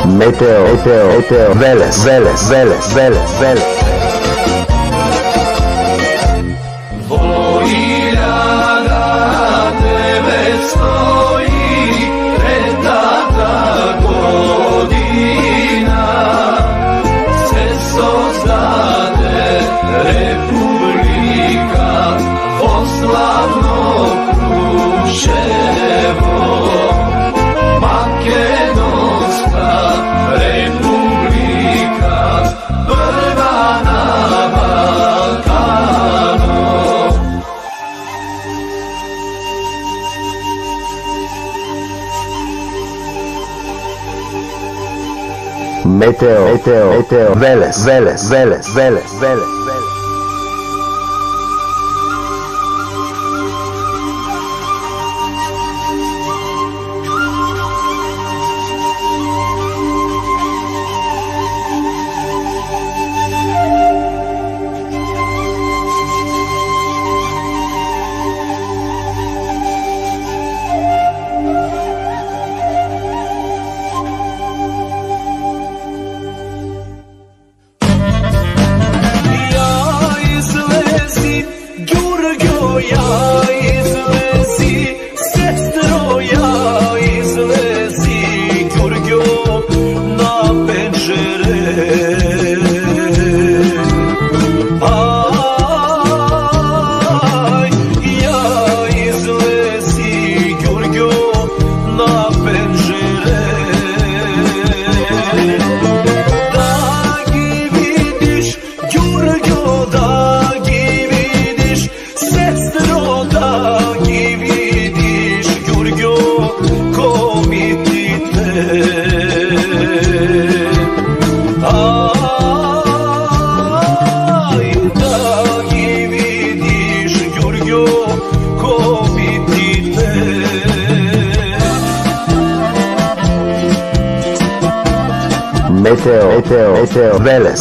Meteo, Vélez. Vojiljada devet stoji, petata godina, se sozdade Republika, poslavno Kruševo, Makedonska Republika, prva na Balkanu. Meteo, Vélez. Meteo, Vélez.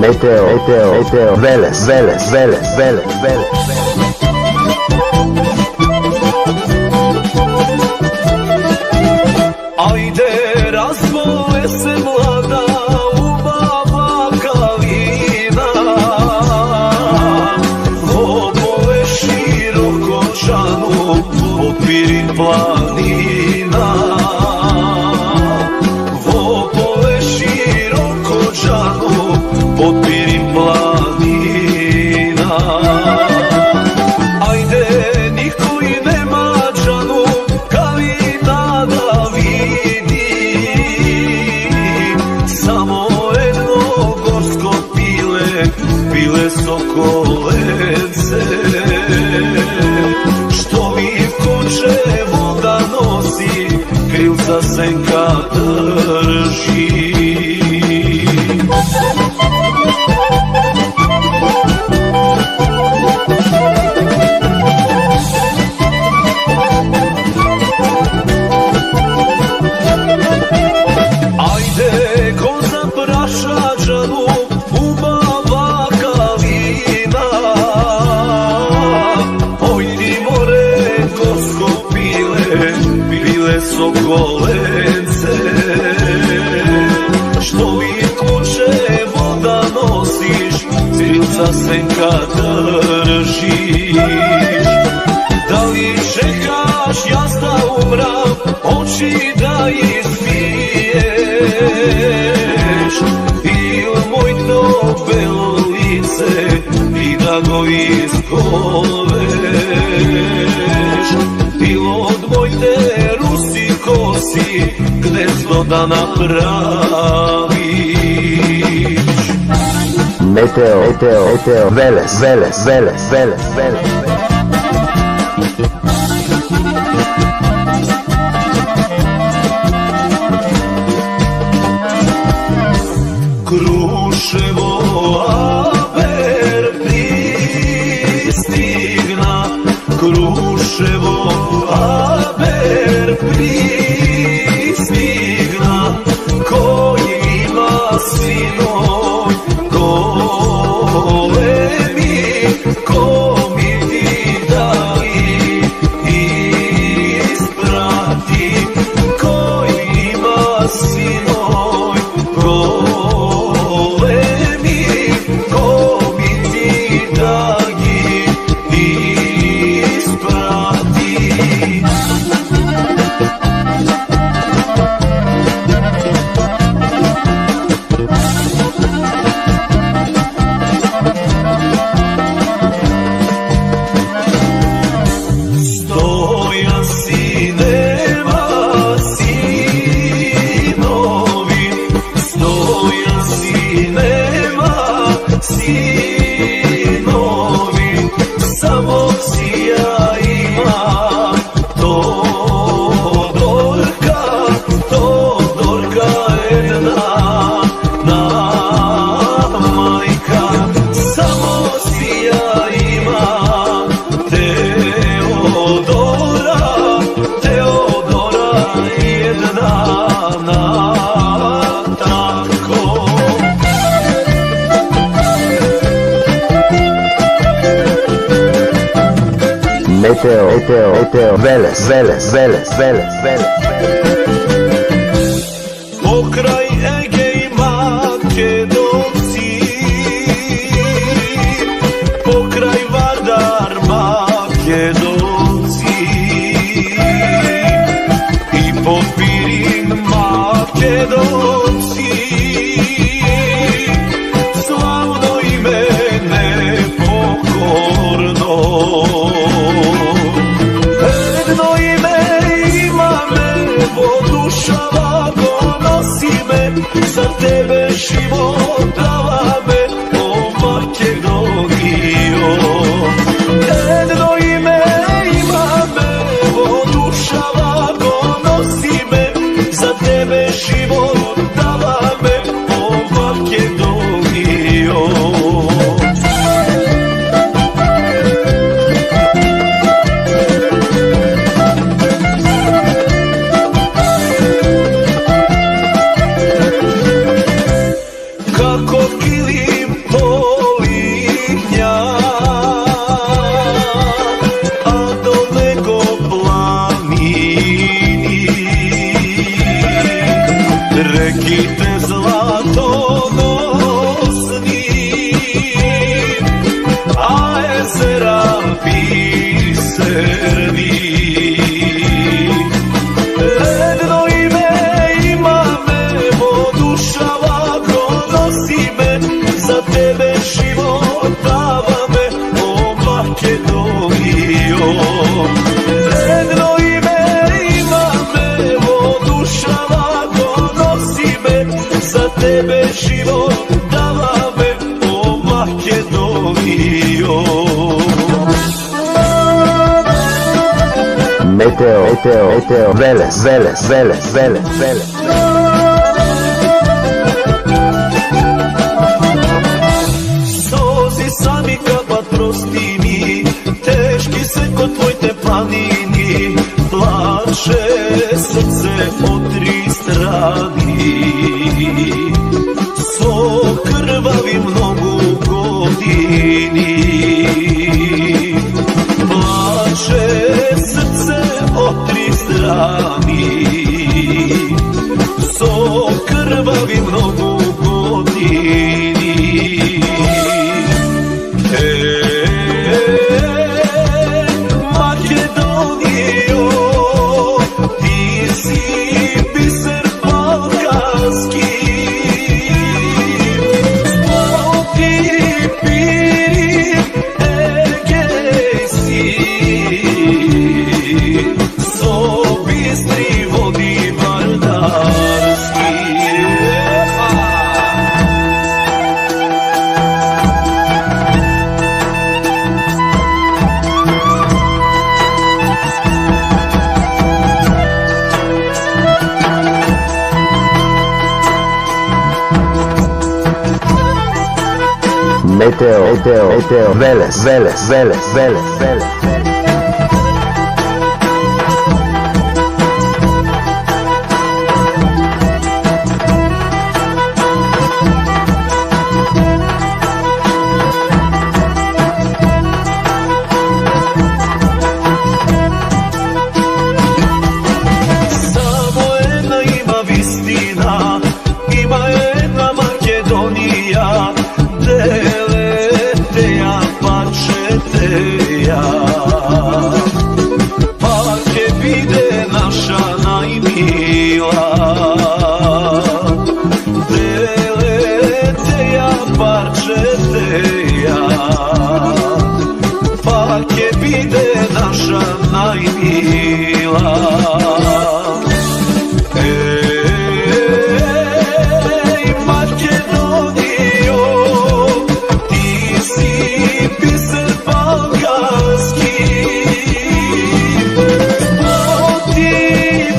Meteo, Vélez. Ajde, razvoje se mlada ubava kalina, lopove široko čanu popiri planina. Lopove široko čanu popiri planina. Ajde, niko i nema džanu kalina da vidi, samo jedno gorsko pile sokolence, što mi kuće voda nosi, krilca senka drži. Sokolence, što mi kuće voda sen kad držiš. Da li čekaš jazda u mrak, oči da ispiješ, ili moj to belo lice i da go iskolveš, ili od moj te rusi kosi gnezdo da napraviš. Meteo, Veles. Kruševo, aber pristigna, Kruševo, aber pristigna, koji ima sinoj golemi, ko mi ti dali isprati, koji ima sinoj golemi, ko mi ti dali isprati. Stoja sinema sinovi, stoja sinema sinovi, samo sija ima Todorka jedna na majka, samo sija ima Teodora jedna na tako. Meteo, Veles. Pokraj Egej Makedonci, pokraj Vardar Makedonci, i po Pirin Makedonci, slavno ime nepokorno. Jedno ime ima me, duša vago nosi me, za tebe život dala me, o Makedonijo. Jedno ime ima me, duša vago nosi me, za tebe život dala me, o Makedonijo. Kako kilim polinja, a daleko planini, rekite zlatonosni, a jezera biserni. Jedno ime ima me, duša vago nosi me, za tebe život dava me, o Makedonijo. Jedno ime ima me, duša vago nosi me, za tebe život dava me, o Makedonijo. Meteo, Veles. Sozi sami kad prosti mi, teški se kod tvoj te planini, plače srce od tri strani. So krvavim mnogo godini, plače srce od tri strani. So krvavim mnogo godini. Meteo, Veles, Samo jedna ima vistina, ima jedna Makedonija, Deleteja, Pačeteja. Pa će bide naša najmila, Deleteja, Pačeteja. Pa će bide naša najmila. Ej, Makedonijo, ti si biser balkanski, o ti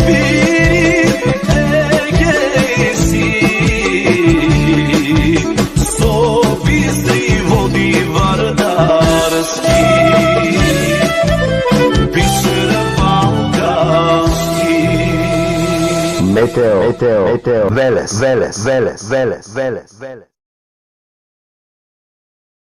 biri Egej si, so bistri vodi vardarski, biser balkanski. Meteo, Veles.